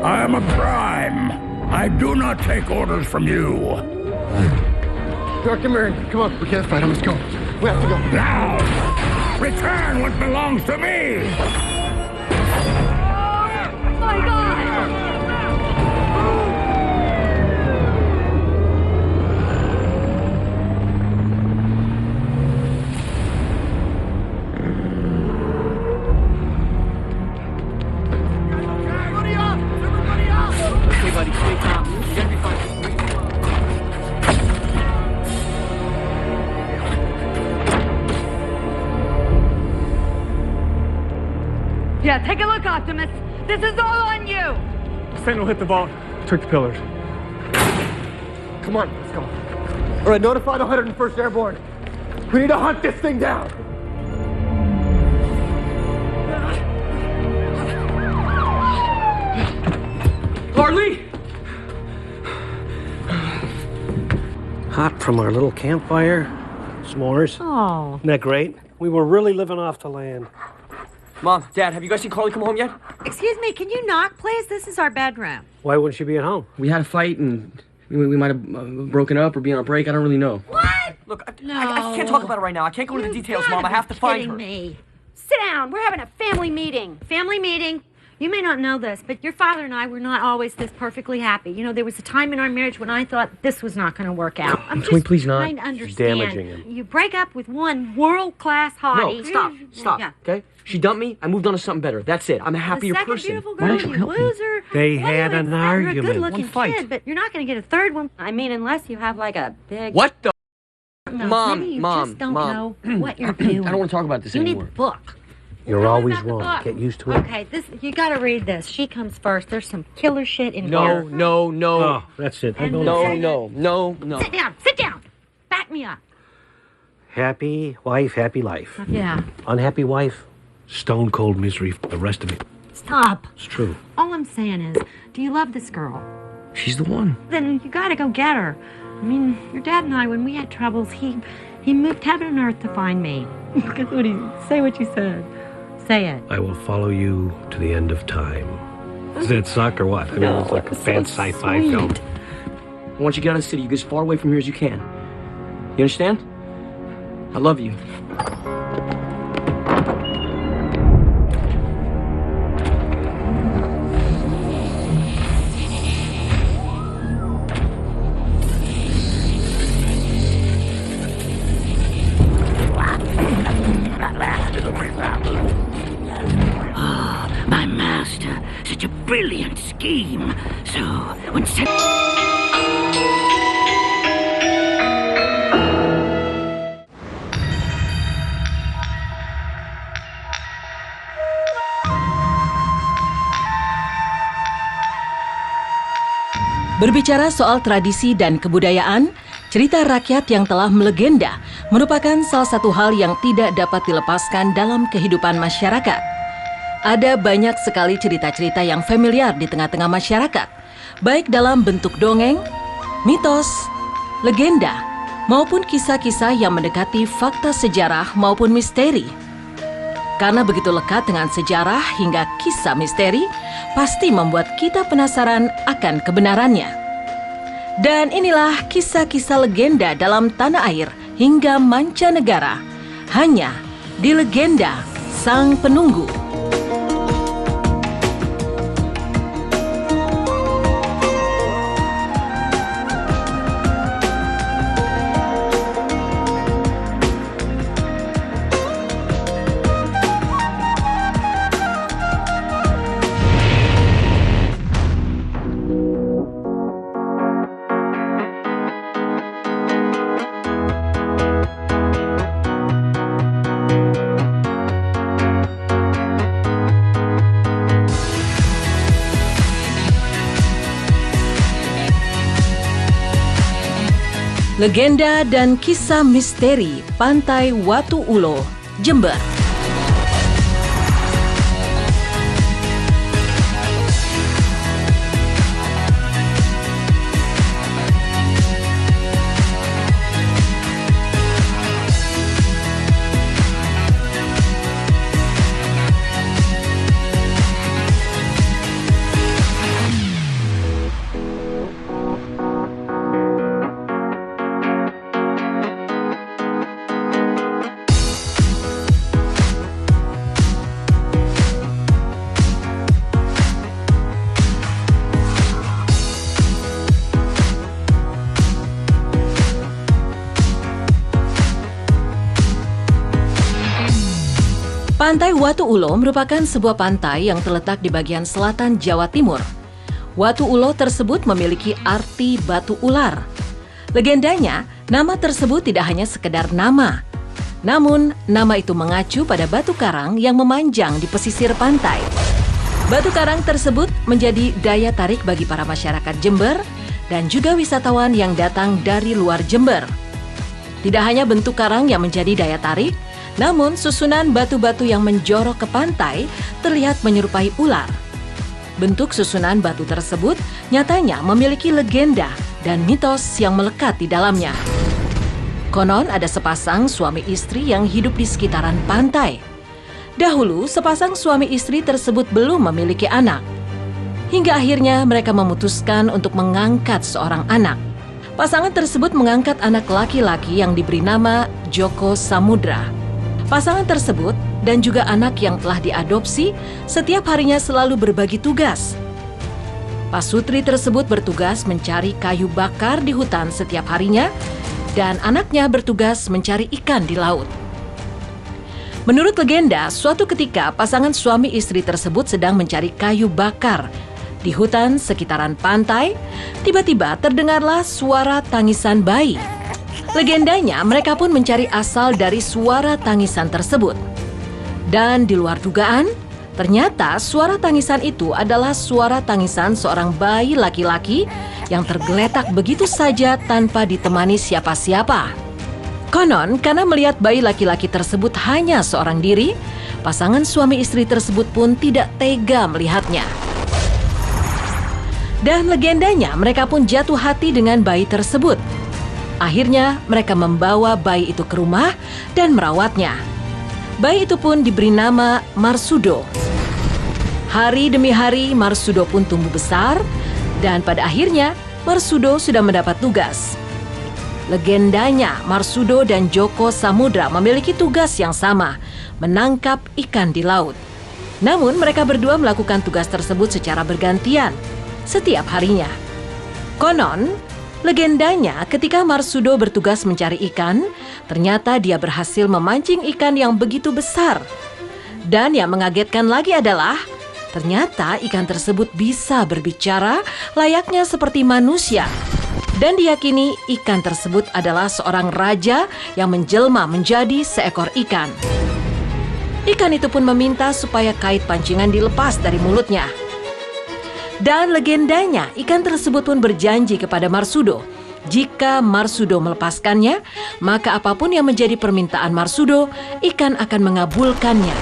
I am a prime. I do not take orders from you. Dr. Marin, come on. We can't fight him. Let's go. We have to go. Now, return what belongs to me. My God! Okay, buddy, stay calm. You're gonna be fine. Yeah, take a look, Optimus. This is all on you. Sentinel hit the vault, took the pillars. Come on, let's go. All right, notify the 101st Airborne. We need to hunt this thing down. Harley! Hot from our little campfire. S'mores. Oh. Isn't that great? We were really living off the land. Mom, Dad, have you guys seen Carly come home yet? Excuse me, can you knock, please? This is our bedroom. Why wouldn't she be at home? We had a fight and we might have broken up or be on a break. I don't really know. What? Look, I No. can't talk about it right now. I can't go into the details, Mom. I have to find her. Me. Sit down. We're having a family meeting. Family meeting? You may not know this, but your father and I were not always this perfectly happy. You know, there was a time in our marriage when I thought this was not going to work out. I'm Can we please not? trying to understand. damaging him. You break up with one world-class hottie. No, stop, Yeah. okay? She dumped me. I moved on to something better. That's it. I'm a happier The second person. beautiful Why girl, don't you help me? loser. They What do had you an expect? You're a argument. good-looking One fight. kid, but you're not going to get a third one. I mean, unless you have like a big... What the? No, Mom, maybe you Mom, just don't Mom. know what you're doing. I don't want to talk about this You anymore. need the book. You're Tell me always about the wrong. book. Get used to it. Okay, this you got to read this. She comes first. There's some killer shit in No, here. no, no. Oh, that's it. And Go no. to No, no, no, no. Sit down. Sit down. Back me up. Happy wife, happy life. Yeah. Unhappy wife, stone cold misery for the rest of it. Stop. It's true. All I'm saying is, do you love this girl? She's the one. Then you got to go get her. I mean, your dad and I, when we had troubles, he moved heaven and earth to find me. Guess what say what you said. Say it. I will follow you to the end of time. Does that suck or what? I mean, it's like a bad sci-fi sweet. film. Once you get out of the city, you get as far away from here as you can. You understand? I love you. My master, such a brilliant scheme. So, when Berbicara soal tradisi dan kebudayaan, cerita rakyat yang telah melegenda merupakan salah satu hal yang tidak dapat dilepaskan dalam kehidupan masyarakat. Ada banyak sekali cerita-cerita yang familiar di tengah-tengah masyarakat, baik dalam bentuk dongeng, mitos, legenda, maupun kisah-kisah yang mendekati fakta sejarah maupun misteri. Karena begitu lekat dengan sejarah hingga kisah misteri, pasti membuat kita penasaran akan kebenarannya. Dan inilah kisah-kisah legenda dalam tanah air hingga mancanegara, hanya di Legenda Sang Penunggu. Legenda dan kisah misteri Pantai Watu Ulo, Jember. Pantai Watu Ulo merupakan sebuah pantai yang terletak di bagian selatan Jawa Timur. Watu Ulo tersebut memiliki arti batu ular. Legendanya, nama tersebut tidak hanya sekedar nama. Namun, nama itu mengacu pada batu karang yang memanjang di pesisir pantai. Batu karang tersebut menjadi daya tarik bagi para masyarakat Jember dan juga wisatawan yang datang dari luar Jember. Tidak hanya bentuk karang yang menjadi daya tarik, namun susunan batu-batu yang menjorok ke pantai terlihat menyerupai ular. Bentuk susunan batu tersebut nyatanya memiliki legenda dan mitos yang melekat di dalamnya. Konon ada sepasang suami istri yang hidup di sekitaran pantai. Dahulu, sepasang suami istri tersebut belum memiliki anak. Hingga akhirnya mereka memutuskan untuk mengangkat seorang anak. Pasangan tersebut mengangkat anak laki-laki yang diberi nama Joko Samudra. Pasangan tersebut dan juga anak yang telah diadopsi setiap harinya selalu berbagi tugas. Pasutri tersebut bertugas mencari kayu bakar di hutan setiap harinya dan anaknya bertugas mencari ikan di laut. Menurut legenda, suatu ketika pasangan suami istri tersebut sedang mencari kayu bakar di hutan sekitaran pantai, tiba-tiba terdengarlah suara tangisan bayi. Legendanya, mereka pun mencari asal dari suara tangisan tersebut. Dan di luar dugaan, ternyata suara tangisan itu adalah suara tangisan seorang bayi laki-laki yang tergeletak begitu saja tanpa ditemani siapa-siapa. Konon, karena melihat bayi laki-laki tersebut hanya seorang diri, pasangan suami istri tersebut pun tidak tega melihatnya. Dan legendanya, mereka pun jatuh hati dengan bayi tersebut. Akhirnya, mereka membawa bayi itu ke rumah dan merawatnya. Bayi itu pun diberi nama Marsudo. Hari demi hari, Marsudo pun tumbuh besar, dan pada akhirnya, Marsudo sudah mendapat tugas. Legendanya, Marsudo dan Joko Samudra memiliki tugas yang sama, menangkap ikan di laut. Namun, mereka berdua melakukan tugas tersebut secara bergantian, setiap harinya. Konon, legendanya ketika Marsudo bertugas mencari ikan, ternyata dia berhasil memancing ikan yang begitu besar. Dan yang mengagetkan lagi adalah, ternyata ikan tersebut bisa berbicara layaknya seperti manusia. Dan diyakini ikan tersebut adalah seorang raja yang menjelma menjadi seekor ikan. Ikan itu pun meminta supaya kait pancingan dilepas dari mulutnya. Dan legendanya, ikan tersebut pun berjanji kepada Marsudo. Jika Marsudo melepaskannya, maka apapun yang menjadi permintaan Marsudo, ikan akan mengabulkannya.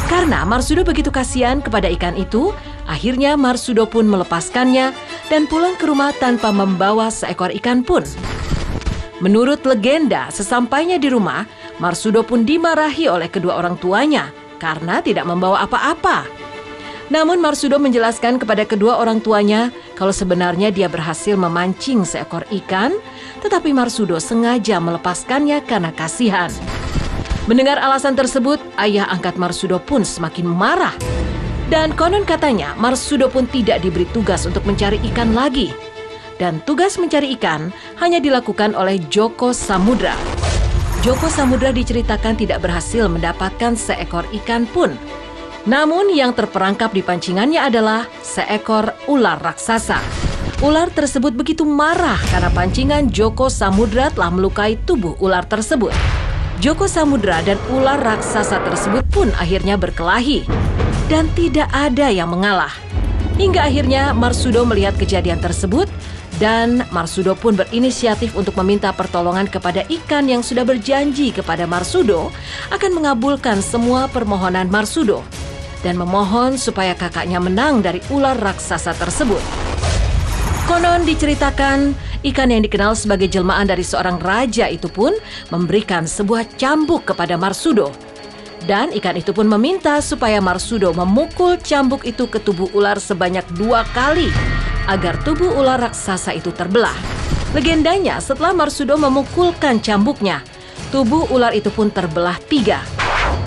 Karena Marsudo begitu kasihan kepada ikan itu, akhirnya Marsudo pun melepaskannya dan pulang ke rumah tanpa membawa seekor ikan pun. Menurut legenda, sesampainya di rumah, Marsudo pun dimarahi oleh kedua orang tuanya karena tidak membawa apa-apa. Namun Marsudo menjelaskan kepada kedua orang tuanya kalau sebenarnya dia berhasil memancing seekor ikan, tetapi Marsudo sengaja melepaskannya karena kasihan. Mendengar alasan tersebut, ayah angkat Marsudo pun semakin marah. Dan konon katanya Marsudo pun tidak diberi tugas untuk mencari ikan lagi. Dan tugas mencari ikan hanya dilakukan oleh Joko Samudra. Joko Samudra diceritakan tidak berhasil mendapatkan seekor ikan pun. Namun yang terperangkap di pancingannya adalah seekor ular raksasa. Ular tersebut begitu marah karena pancingan Joko Samudra telah melukai tubuh ular tersebut. Joko Samudra dan ular raksasa tersebut pun akhirnya berkelahi. Dan tidak ada yang mengalah. Hingga akhirnya Marsudo melihat kejadian tersebut dan Marsudo pun berinisiatif untuk meminta pertolongan kepada ikan yang sudah berjanji kepada Marsudo akan mengabulkan semua permohonan Marsudo dan memohon supaya kakaknya menang dari ular raksasa tersebut. Konon diceritakan ikan yang dikenal sebagai jelmaan dari seorang raja itu pun memberikan sebuah cambuk kepada Marsudo. Dan ikan itu pun meminta supaya Marsudo memukul cambuk itu ke tubuh ular sebanyak 2 kali agar tubuh ular raksasa itu terbelah. Legendanya setelah Marsudo memukulkan cambuknya, tubuh ular itu pun terbelah 3.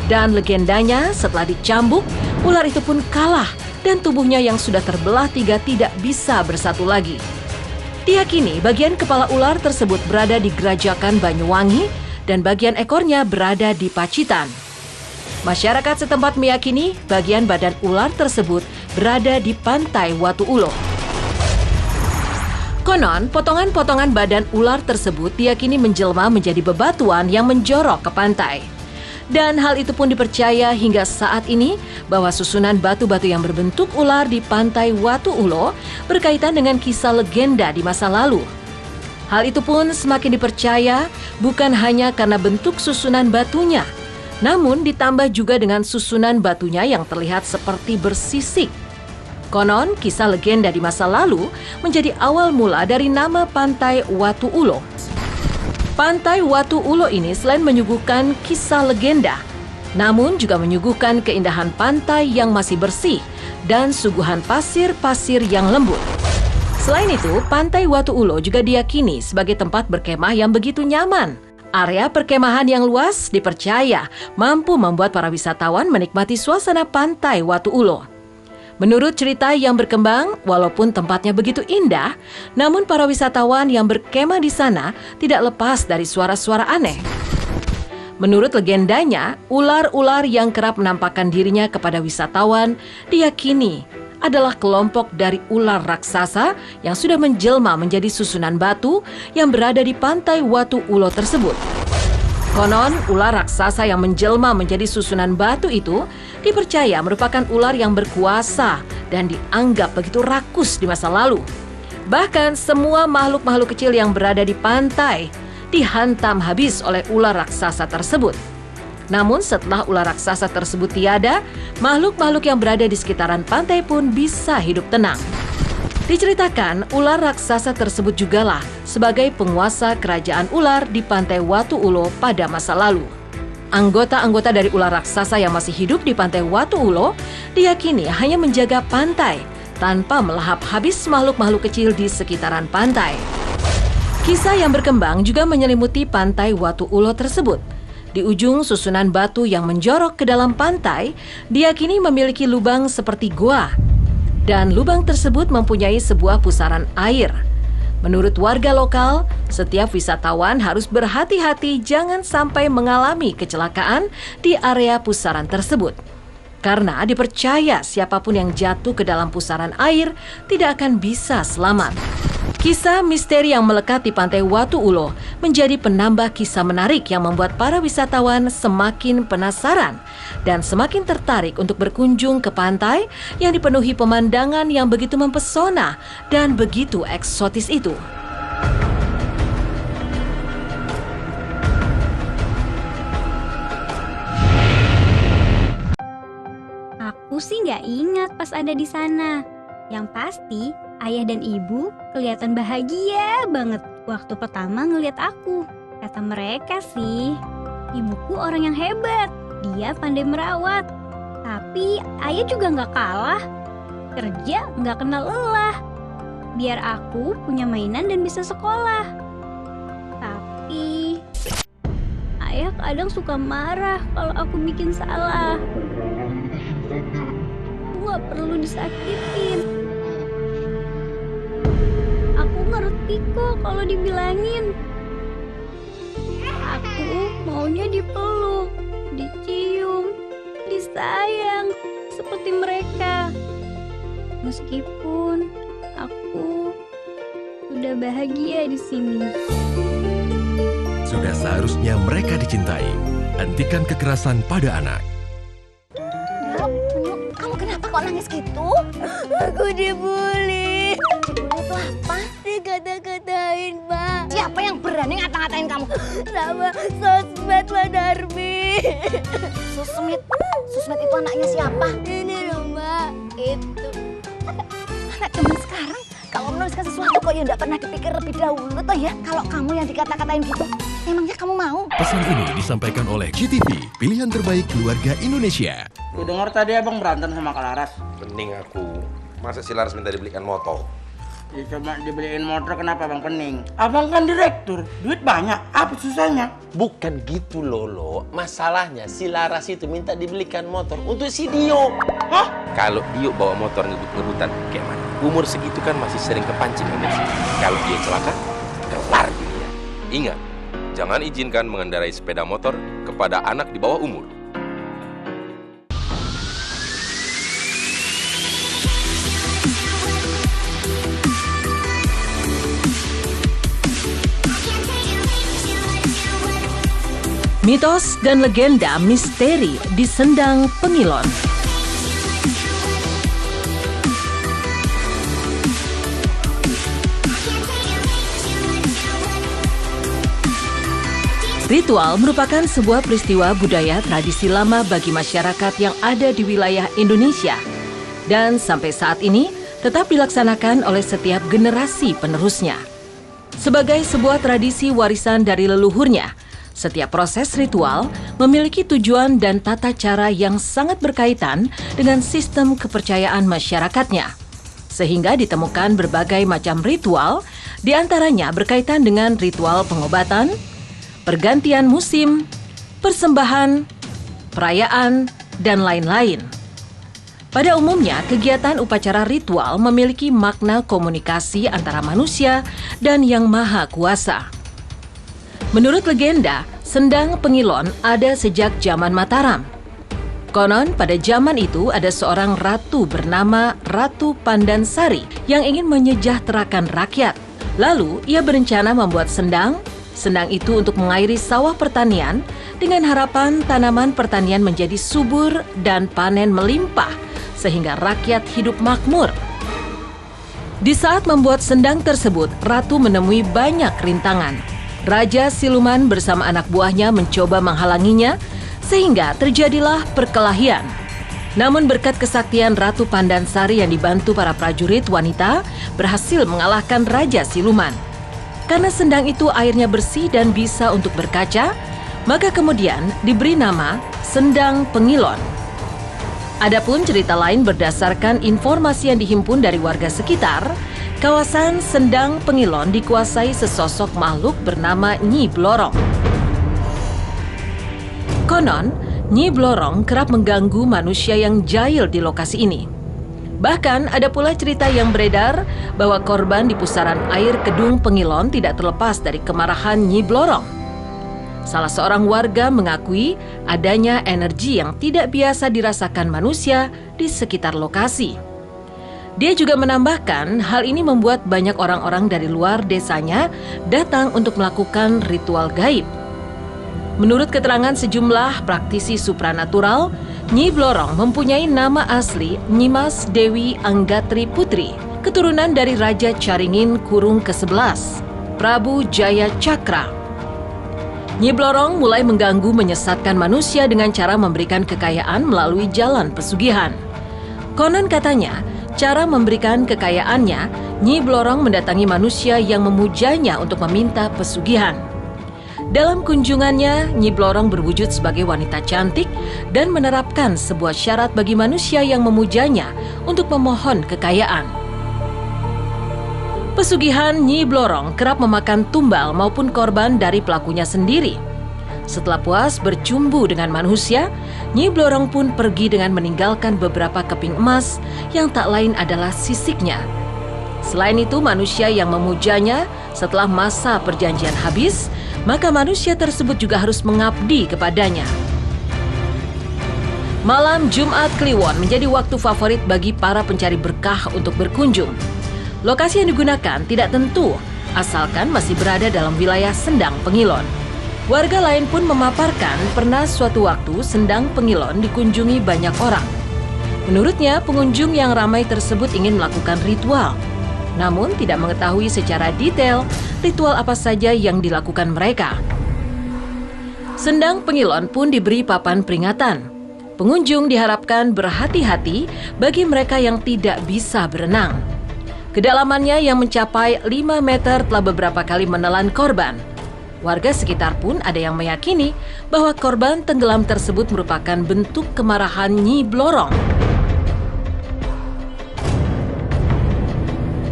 Dan legendanya setelah dicambuk, ular itu pun kalah dan tubuhnya yang sudah terbelah 3 tidak bisa bersatu lagi. Diyakini bagian kepala ular tersebut berada di Gerajakan Banyuwangi dan bagian ekornya berada di Pacitan. Masyarakat setempat meyakini bagian badan ular tersebut berada di pantai Watu Ulo. Konon, potongan-potongan badan ular tersebut diyakini menjelma menjadi bebatuan yang menjorok ke pantai. Dan hal itu pun dipercaya hingga saat ini bahwa susunan batu-batu yang berbentuk ular di pantai Watu Ulo berkaitan dengan kisah legenda di masa lalu. Hal itu pun semakin dipercaya bukan hanya karena bentuk susunan batunya, namun ditambah juga dengan susunan batunya yang terlihat seperti bersisik. Konon, kisah legenda di masa lalu menjadi awal mula dari nama pantai Watu Ulo. Pantai Watu Ulo ini selain menyuguhkan kisah legenda, namun juga menyuguhkan keindahan pantai yang masih bersih dan suguhan pasir-pasir yang lembut. Selain itu, pantai Watu Ulo juga diyakini sebagai tempat berkemah yang begitu nyaman. Area perkemahan yang luas dipercaya mampu membuat para wisatawan menikmati suasana pantai Watu Ulo. Menurut cerita yang berkembang, walaupun tempatnya begitu indah, namun para wisatawan yang berkemah di sana tidak lepas dari suara-suara aneh. Menurut legendanya, ular-ular yang kerap menampakkan dirinya kepada wisatawan diyakini adalah kelompok dari ular raksasa yang sudah menjelma menjadi susunan batu yang berada di pantai Watu Ulo tersebut. Konon, ular raksasa yang menjelma menjadi susunan batu itu dipercaya merupakan ular yang berkuasa dan dianggap begitu rakus di masa lalu. Bahkan semua makhluk-makhluk kecil yang berada di pantai dihantam habis oleh ular raksasa tersebut. Namun setelah ular raksasa tersebut tiada, makhluk-makhluk yang berada di sekitaran pantai pun bisa hidup tenang. Diceritakan, ular raksasa tersebut jugalah sebagai penguasa kerajaan ular di pantai Watu Ulo pada masa lalu. Anggota-anggota dari ular raksasa yang masih hidup di pantai Watu Ulo diyakini hanya menjaga pantai tanpa melahap habis makhluk-makhluk kecil di sekitaran pantai. Kisah yang berkembang juga menyelimuti pantai Watu Ulo tersebut. Di ujung susunan batu yang menjorok ke dalam pantai, diyakini memiliki lubang seperti goa. Dan lubang tersebut mempunyai sebuah pusaran air. Menurut warga lokal, setiap wisatawan harus berhati-hati jangan sampai mengalami kecelakaan di area pusaran tersebut. Karena dipercaya siapapun yang jatuh ke dalam pusaran air tidak akan bisa selamat. Kisah misteri yang melekat di pantai Watu Ulo menjadi penambah kisah menarik yang membuat para wisatawan semakin penasaran dan semakin tertarik untuk berkunjung ke pantai yang dipenuhi pemandangan yang begitu mempesona dan begitu eksotis itu. Aku sih nggak ingat pas ada di sana. Yang pasti, ayah dan ibu kelihatan bahagia banget waktu pertama ngeliat aku. Kata mereka sih, ibuku orang yang hebat, dia pandai merawat. Tapi ayah juga nggak kalah, kerja nggak kenal lelah. Biar aku punya mainan dan bisa sekolah. Tapi ayah kadang suka marah kalau aku bikin salah. Aku nggak perlu disakitin. Aku ngerti kok kalau dibilangin. Aku maunya dipeluk, dicium, disayang seperti mereka. Meskipun aku sudah bahagia di sini. Sudah seharusnya mereka dicintai. Hentikan kekerasan pada anak. Kamu kenapa kok nangis gitu? Aku dibully. Dibully itu apa? Dikata-katain, Mbak. Siapa yang berani ngata-ngatain kamu? Sama sosmed, Mbak Darmi. Susmet? Susmet itu anaknya siapa? Ini loh, Mbak. Itu. Anak zaman sekarang kalau menuliskan sesuatu kok ya nggak pernah dipikir lebih dahulu toh ya. Kalau kamu yang dikata-katain gitu, emangnya kamu mau? Pesan ini disampaikan oleh GTV, pilihan terbaik keluarga Indonesia. Ku dengar tadi abang berantem sama Kak Laras. Pening aku. Masa si Laras minta dibelikan motor? Ya coba dibeliin motor kenapa bang pening? Abang kan direktur, duit banyak, apa susahnya? Bukan gitu Lolo, masalahnya si Laras itu minta dibelikan motor untuk si Dio. Hah? Kalau Dio bawa motor ngebut-ngebutan, kayak mana? Umur segitu kan masih sering kepancing emosi. Kalau dia celaka, kelar dunia. Ingat, jangan izinkan mengendarai sepeda motor kepada anak di bawah umur. Mitos dan legenda misteri di Sendang Pengilon. Ritual merupakan sebuah peristiwa budaya tradisi lama bagi masyarakat yang ada di wilayah Indonesia dan sampai saat ini tetap dilaksanakan oleh setiap generasi penerusnya. Sebagai sebuah tradisi warisan dari leluhurnya, setiap proses ritual memiliki tujuan dan tata cara yang sangat berkaitan dengan sistem kepercayaan masyarakatnya. Sehingga ditemukan berbagai macam ritual, diantaranya berkaitan dengan ritual pengobatan, pergantian musim, persembahan, perayaan, dan lain-lain. Pada umumnya, kegiatan upacara ritual memiliki makna komunikasi antara manusia dan Yang Maha Kuasa. Menurut legenda, Sendang Pengilon ada sejak zaman Mataram. Konon, pada zaman itu ada seorang ratu bernama Ratu Pandansari yang ingin menyejahterakan rakyat. Lalu, ia berencana membuat sendang itu untuk mengairi sawah pertanian dengan harapan tanaman pertanian menjadi subur dan panen melimpah sehingga rakyat hidup makmur. Di saat membuat sendang tersebut, Ratu menemui banyak rintangan. Raja Siluman bersama anak buahnya mencoba menghalanginya sehingga terjadilah perkelahian. Namun berkat kesaktian Ratu Pandansari yang dibantu para prajurit wanita berhasil mengalahkan Raja Siluman. Karena sendang itu airnya bersih dan bisa untuk berkaca, maka kemudian diberi nama Sendang Pengilon. Adapun cerita lain berdasarkan informasi yang dihimpun dari warga sekitar, kawasan Sendang Pengilon dikuasai sesosok makhluk bernama Nyi Blorong. Konon, Nyi Blorong kerap mengganggu manusia yang jahil di lokasi ini. Bahkan ada pula cerita yang beredar bahwa korban di pusaran air Kedung Pengilon tidak terlepas dari kemarahan Nyi Blorong. Salah seorang warga mengakui adanya energi yang tidak biasa dirasakan manusia di sekitar lokasi. Dia juga menambahkan hal ini membuat banyak orang-orang dari luar desanya datang untuk melakukan ritual gaib. Menurut keterangan sejumlah praktisi supranatural, Nyi Blorong mempunyai nama asli Nyimas Dewi Anggatri Putri, keturunan dari Raja Caringin Kurung ke-11, Prabu Jaya Cakra. Nyi Blorong mulai mengganggu menyesatkan manusia dengan cara memberikan kekayaan melalui jalan pesugihan. Konon katanya, cara memberikan kekayaannya, Nyi Blorong mendatangi manusia yang memujanya untuk meminta pesugihan. Dalam kunjungannya, Nyi Blorong berwujud sebagai wanita cantik dan menerapkan sebuah syarat bagi manusia yang memujanya untuk memohon kekayaan. Pesugihan Nyi Blorong kerap memakan tumbal maupun korban dari pelakunya sendiri. Setelah puas bercumbu dengan manusia, Nyi Blorong pun pergi dengan meninggalkan beberapa keping emas yang tak lain adalah sisiknya. Selain itu, manusia yang memujanya setelah masa perjanjian habis, maka manusia tersebut juga harus mengabdi kepadanya. Malam Jumat Kliwon menjadi waktu favorit bagi para pencari berkah untuk berkunjung. Lokasi yang digunakan tidak tentu, asalkan masih berada dalam wilayah Sendang Pengilon. Warga lain pun memaparkan pernah suatu waktu Sendang Pengilon dikunjungi banyak orang. Menurutnya, pengunjung yang ramai tersebut ingin melakukan ritual, namun tidak mengetahui secara detail ritual apa saja yang dilakukan mereka. Sendang Pengilon pun diberi papan peringatan. Pengunjung diharapkan berhati-hati bagi mereka yang tidak bisa berenang. Kedalamannya yang mencapai 5 meter telah beberapa kali menelan korban. Warga sekitar pun ada yang meyakini bahwa korban tenggelam tersebut merupakan bentuk kemarahan Nyi Blorong.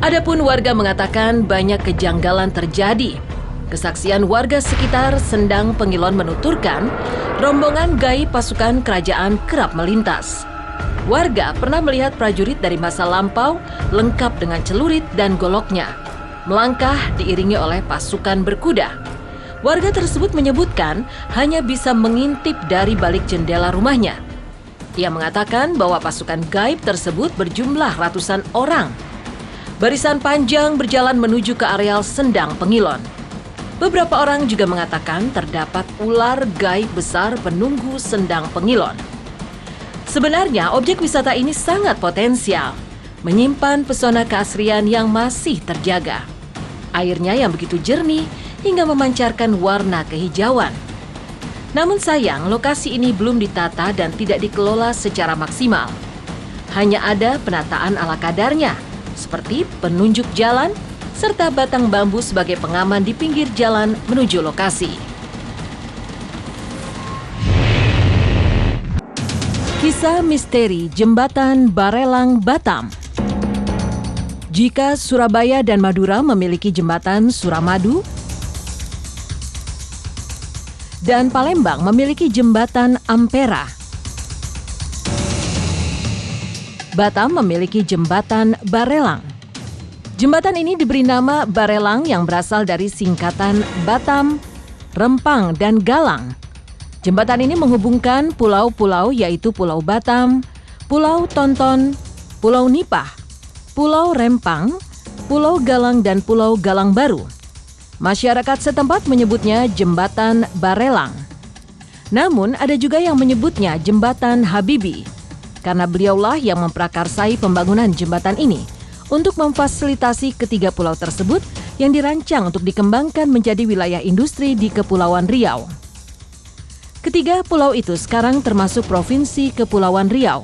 Adapun warga mengatakan banyak kejanggalan terjadi. Kesaksian warga sekitar Sendang Pengilon menuturkan rombongan gaib pasukan kerajaan kerap melintas. Warga pernah melihat prajurit dari masa lampau lengkap dengan celurit dan goloknya, melangkah diiringi oleh pasukan berkuda. Warga tersebut menyebutkan hanya bisa mengintip dari balik jendela rumahnya. Ia mengatakan bahwa pasukan gaib tersebut berjumlah ratusan orang. Barisan panjang berjalan menuju ke areal Sendang Pengilon. Beberapa orang juga mengatakan terdapat ular gaib besar penunggu sendang pengilon. Sebenarnya objek wisata ini sangat potensial, menyimpan pesona keasrian yang masih terjaga. Airnya yang begitu jernih hingga memancarkan warna kehijauan. Namun sayang, lokasi ini belum ditata dan tidak dikelola secara maksimal. Hanya ada penataan ala kadarnya, seperti penunjuk jalan, serta batang bambu sebagai pengaman di pinggir jalan menuju lokasi. Kisah misteri Jembatan Barelang Batam. Jika Surabaya dan Madura memiliki jembatan Suramadu dan Palembang memiliki jembatan Ampera, Batam memiliki jembatan Barelang. Jembatan ini diberi nama Barelang yang berasal dari singkatan Batam, Rempang, dan Galang. Jembatan ini menghubungkan pulau-pulau yaitu Pulau Batam, Pulau Tonton, Pulau Nipah, Pulau Rempang, Pulau Galang, dan Pulau Galang Baru. Masyarakat setempat menyebutnya Jembatan Barelang. Namun ada juga yang menyebutnya Jembatan Habibi, karena beliaulah yang memprakarsai pembangunan jembatan ini untuk memfasilitasi ketiga pulau tersebut yang dirancang untuk dikembangkan menjadi wilayah industri di Kepulauan Riau. Ketiga pulau itu sekarang termasuk Provinsi Kepulauan Riau.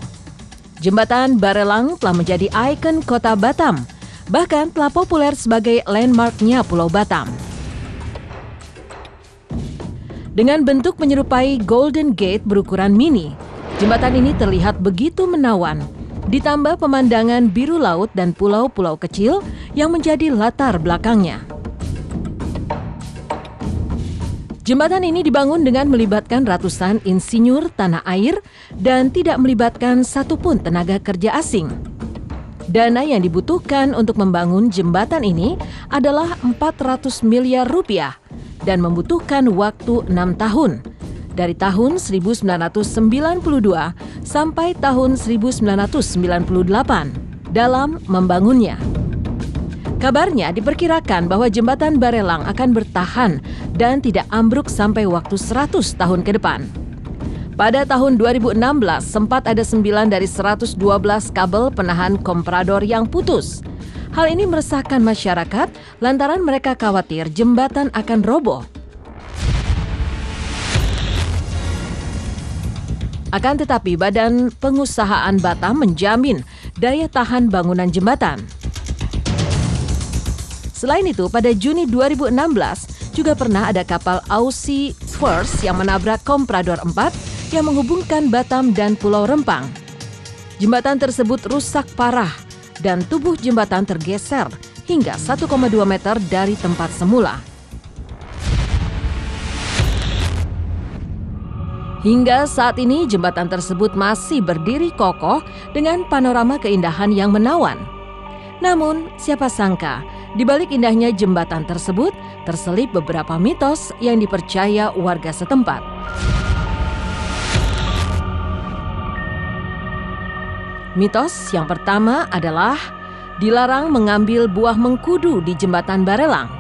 Jembatan Barelang telah menjadi ikon kota Batam, bahkan telah populer sebagai landmarknya Pulau Batam. Dengan bentuk menyerupai Golden Gate berukuran mini, jembatan ini terlihat begitu menawan, ditambah pemandangan biru laut dan pulau-pulau kecil yang menjadi latar belakangnya. Jembatan ini dibangun dengan melibatkan ratusan insinyur tanah air dan tidak melibatkan satupun tenaga kerja asing. Dana yang dibutuhkan untuk membangun jembatan ini adalah 400 miliar rupiah dan membutuhkan waktu 6 tahun, dari tahun 1992 sampai tahun 1998 dalam membangunnya. Kabarnya diperkirakan bahwa jembatan Barelang akan bertahan dan tidak ambruk sampai waktu 100 tahun ke depan. Pada tahun 2016 sempat ada 9 dari 112 kabel penahan komprador yang putus. Hal ini meresahkan masyarakat lantaran mereka khawatir jembatan akan roboh. Akan tetapi Badan Pengusahaan Batam menjamin daya tahan bangunan jembatan. Selain itu, pada Juni 2016 juga pernah ada kapal Aussie First yang menabrak Komprador 4 yang menghubungkan Batam dan Pulau Rempang. Jembatan tersebut rusak parah dan tubuh jembatan tergeser hingga 1,2 meter dari tempat semula. Hingga saat ini jembatan tersebut masih berdiri kokoh dengan panorama keindahan yang menawan. Namun, siapa sangka, di balik indahnya jembatan tersebut terselip beberapa mitos yang dipercaya warga setempat. Mitos yang pertama adalah dilarang mengambil buah mengkudu di jembatan Barelang.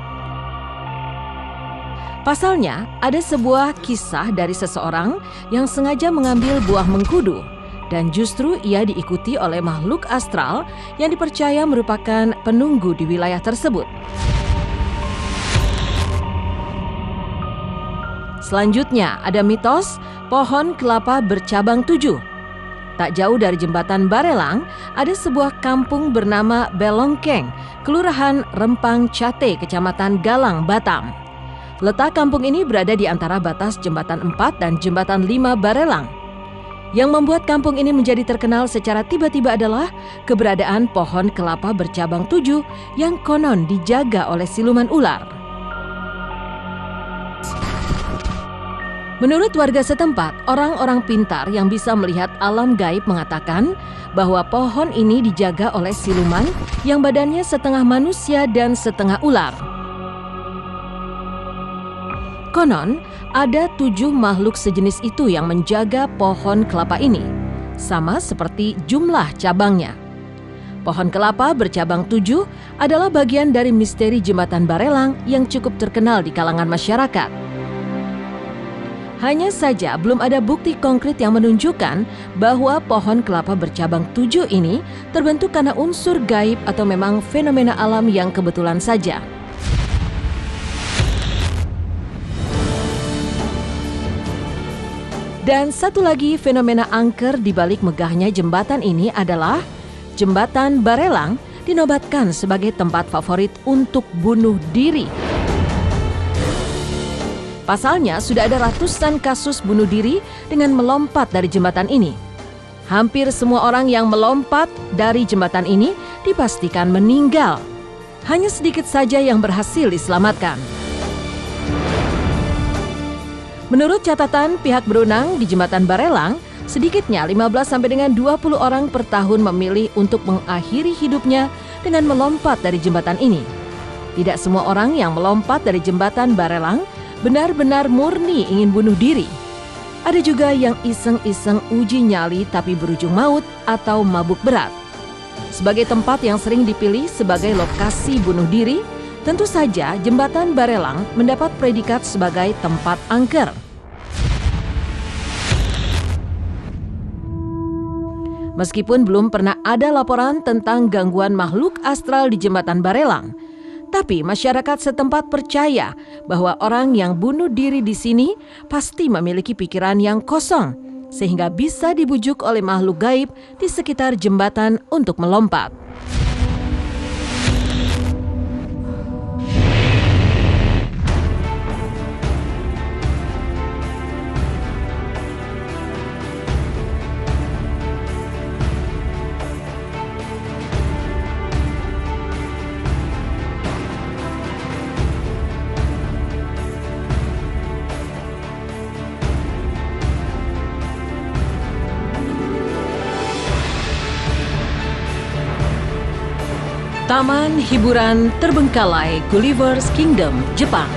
Pasalnya, ada sebuah kisah dari seseorang yang sengaja mengambil buah mengkudu dan justru ia diikuti oleh makhluk astral yang dipercaya merupakan penunggu di wilayah tersebut. Selanjutnya, ada mitos pohon kelapa bercabang 7. Tak jauh dari jembatan Barelang, ada sebuah kampung bernama Belongkeng, Kelurahan Rempang Cate, Kecamatan Galang, Batam. Letak kampung ini berada di antara batas Jembatan 4 dan Jembatan 5 Barelang. Yang membuat kampung ini menjadi terkenal secara tiba-tiba adalah keberadaan pohon kelapa bercabang 7 yang konon dijaga oleh siluman ular. Menurut warga setempat, orang-orang pintar yang bisa melihat alam gaib mengatakan bahwa pohon ini dijaga oleh siluman yang badannya setengah manusia dan setengah ular. Konon, ada 7 makhluk sejenis itu yang menjaga pohon kelapa ini, sama seperti jumlah cabangnya. Pohon kelapa bercabang 7 adalah bagian dari misteri Jembatan Barelang yang cukup terkenal di kalangan masyarakat. Hanya saja belum ada bukti konkret yang menunjukkan bahwa pohon kelapa bercabang 7 ini terbentuk karena unsur gaib atau memang fenomena alam yang kebetulan saja. Dan satu lagi fenomena angker di balik megahnya jembatan ini adalah Jembatan Barelang dinobatkan sebagai tempat favorit untuk bunuh diri. Pasalnya, sudah ada ratusan kasus bunuh diri dengan melompat dari jembatan ini. Hampir semua orang yang melompat dari jembatan ini dipastikan meninggal. Hanya sedikit saja yang berhasil diselamatkan. Menurut catatan pihak berwenang di Jembatan Barelang, sedikitnya 15 sampai dengan 20 orang per tahun memilih untuk mengakhiri hidupnya dengan melompat dari jembatan ini. Tidak semua orang yang melompat dari Jembatan Barelang benar-benar murni ingin bunuh diri. Ada juga yang iseng-iseng uji nyali tapi berujung maut atau mabuk berat. Sebagai tempat yang sering dipilih sebagai lokasi bunuh diri, tentu saja Jembatan Barelang mendapat predikat sebagai tempat angker. Meskipun belum pernah ada laporan tentang gangguan makhluk astral di Jembatan Barelang, tapi masyarakat setempat percaya bahwa orang yang bunuh diri di sini pasti memiliki pikiran yang kosong, sehingga bisa dibujuk oleh makhluk gaib di sekitar jembatan untuk melompat. Taman Hiburan Terbengkalai Gulliver's Kingdom, Jepang.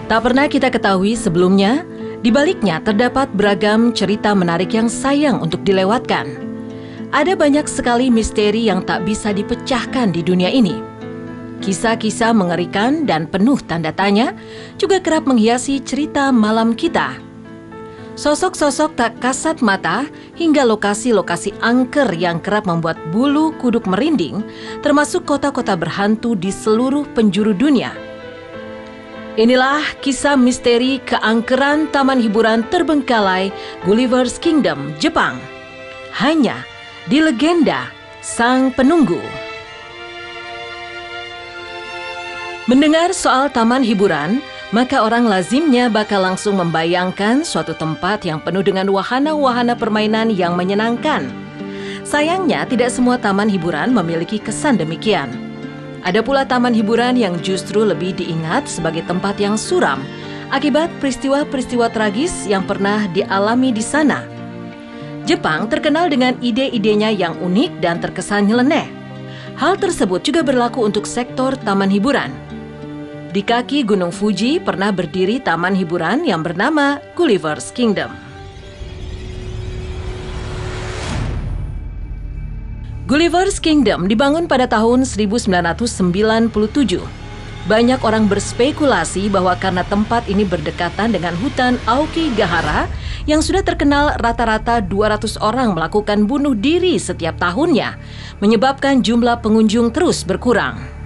Tak pernah kita ketahui sebelumnya, di baliknya terdapat beragam cerita menarik yang sayang untuk dilewatkan. Ada banyak sekali misteri yang tak bisa dipecahkan di dunia ini. Kisah-kisah mengerikan dan penuh tanda tanya juga kerap menghiasi cerita malam kita. Sosok-sosok tak kasat mata hingga lokasi-lokasi angker yang kerap membuat bulu kuduk merinding, termasuk kota-kota berhantu di seluruh penjuru dunia. Inilah kisah misteri keangkeran Taman Hiburan Terbengkalai Gulliver's Kingdom, Jepang. Hanya di Legenda Sang Penunggu. Mendengar soal taman hiburan, maka orang lazimnya bakal langsung membayangkan suatu tempat yang penuh dengan wahana-wahana permainan yang menyenangkan. Sayangnya, tidak semua taman hiburan memiliki kesan demikian. Ada pula taman hiburan yang justru lebih diingat sebagai tempat yang suram akibat peristiwa-peristiwa tragis yang pernah dialami di sana. Jepang terkenal dengan ide-idenya yang unik dan terkesan nyeleneh. Hal tersebut juga berlaku untuk sektor taman hiburan. Di kaki Gunung Fuji pernah berdiri taman hiburan yang bernama Gulliver's Kingdom. Gulliver's Kingdom dibangun pada tahun 1997. Banyak orang berspekulasi bahwa karena tempat ini berdekatan dengan hutan Aokigahara yang sudah terkenal rata-rata 200 orang melakukan bunuh diri setiap tahunnya, menyebabkan jumlah pengunjung terus berkurang.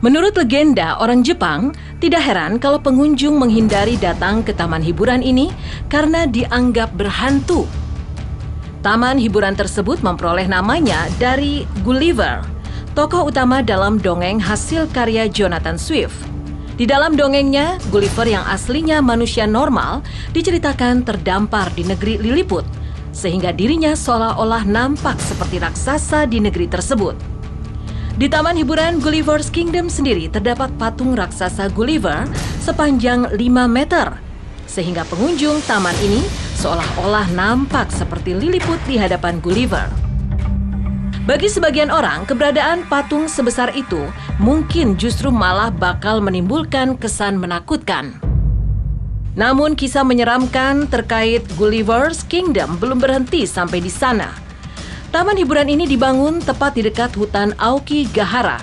Menurut legenda orang Jepang, tidak heran kalau pengunjung menghindari datang ke taman hiburan ini karena dianggap berhantu. Taman hiburan tersebut memperoleh namanya dari Gulliver, tokoh utama dalam dongeng hasil karya Jonathan Swift. Di dalam dongengnya, Gulliver yang aslinya manusia normal diceritakan terdampar di negeri Lilliput, sehingga dirinya seolah-olah nampak seperti raksasa di negeri tersebut. Di Taman Hiburan Gulliver's Kingdom sendiri terdapat patung raksasa Gulliver sepanjang 5 meter, sehingga pengunjung taman ini seolah-olah nampak seperti Lilliput di hadapan Gulliver. Bagi sebagian orang, keberadaan patung sebesar itu mungkin justru malah bakal menimbulkan kesan menakutkan. Namun kisah menyeramkan terkait Gulliver's Kingdom belum berhenti sampai di sana. Taman hiburan ini dibangun tepat di dekat hutan Aokigahara,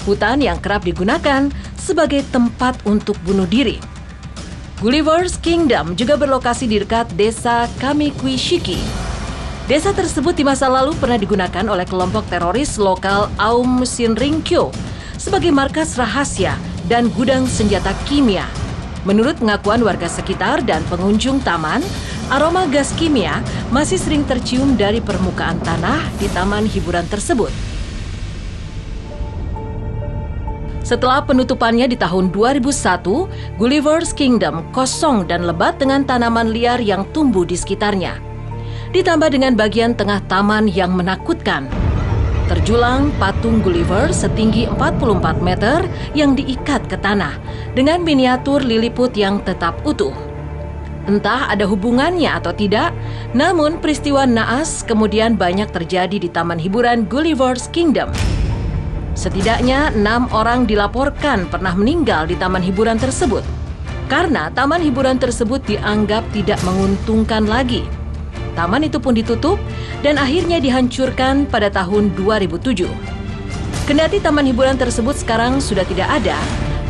hutan yang kerap digunakan sebagai tempat untuk bunuh diri. Gulliver's Kingdom juga berlokasi di dekat desa Kamikuishiki. Desa tersebut di masa lalu pernah digunakan oleh kelompok teroris lokal Aum Shinrikyo sebagai markas rahasia dan gudang senjata kimia. Menurut pengakuan warga sekitar dan pengunjung taman, aroma gas kimia masih sering tercium dari permukaan tanah di taman hiburan tersebut. Setelah penutupannya di tahun 2001, Gulliver's Kingdom kosong dan lebat dengan tanaman liar yang tumbuh di sekitarnya. Ditambah dengan bagian tengah taman yang menakutkan. Terjulang patung Gulliver setinggi 44 meter yang diikat ke tanah dengan miniatur Lilliput yang tetap utuh. Entah ada hubungannya atau tidak, namun peristiwa naas kemudian banyak terjadi di taman hiburan Gulliver's Kingdom. Setidaknya 6 orang dilaporkan pernah meninggal di taman hiburan tersebut karena taman hiburan tersebut dianggap tidak menguntungkan lagi. Taman itu pun ditutup dan akhirnya dihancurkan pada tahun 2007. Kendati taman hiburan tersebut sekarang sudah tidak ada,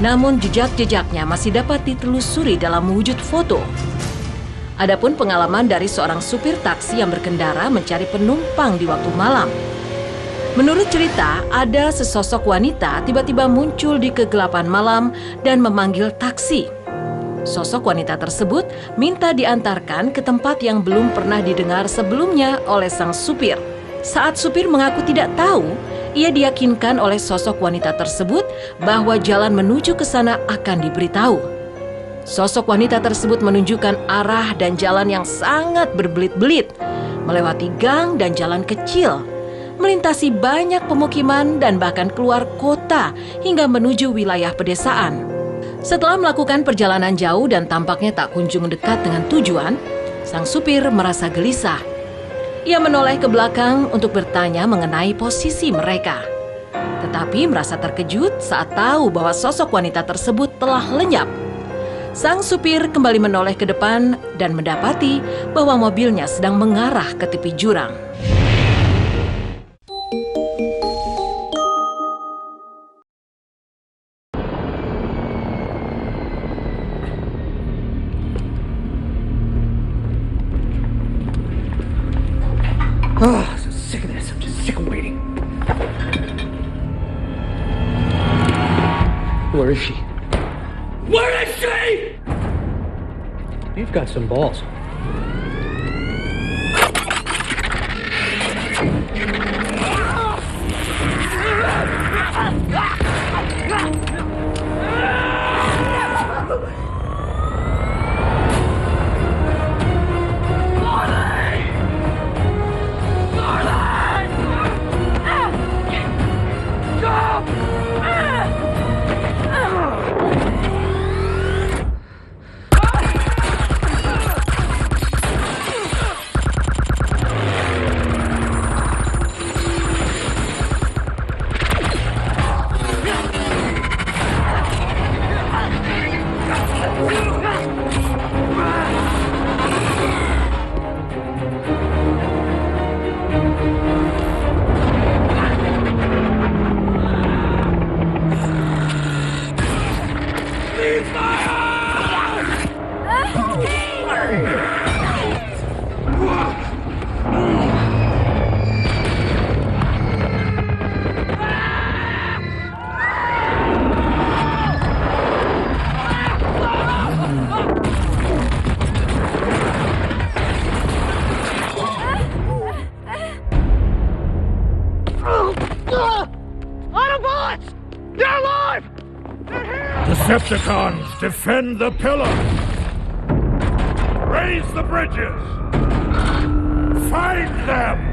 namun jejak-jejaknya masih dapat ditelusuri dalam wujud foto. Adapun pengalaman dari seorang supir taksi yang berkendara mencari penumpang di waktu malam. Menurut cerita, ada sesosok wanita tiba-tiba muncul di kegelapan malam dan memanggil taksi. Sosok wanita tersebut minta diantarkan ke tempat yang belum pernah didengar sebelumnya oleh sang supir. Saat supir mengaku tidak tahu, ia diyakinkan oleh sosok wanita tersebut bahwa jalan menuju ke sana akan diberitahu. Sosok wanita tersebut menunjukkan arah dan jalan yang sangat berbelit-belit, melewati gang dan jalan kecil, melintasi banyak pemukiman dan bahkan keluar kota hingga menuju wilayah pedesaan. Setelah melakukan perjalanan jauh dan tampaknya tak kunjung dekat dengan tujuan, sang supir merasa gelisah. Ia menoleh ke belakang untuk bertanya mengenai posisi mereka. Tetapi merasa terkejut saat tahu bahwa sosok wanita tersebut telah lenyap. Sang supir kembali menoleh ke depan dan mendapati bahwa mobilnya sedang mengarah ke tepi jurang. Oh, I'm so sick of this. I'm just sick of waiting. Where is she? Where is she? You've got some balls. Autobots! They're alive! They're here! Decepticons, defend the pillars! Raise the bridges! Find them!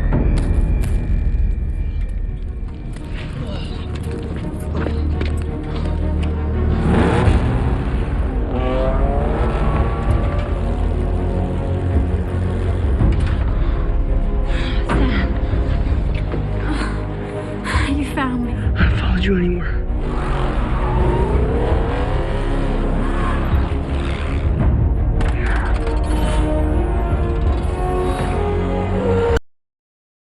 you anymore.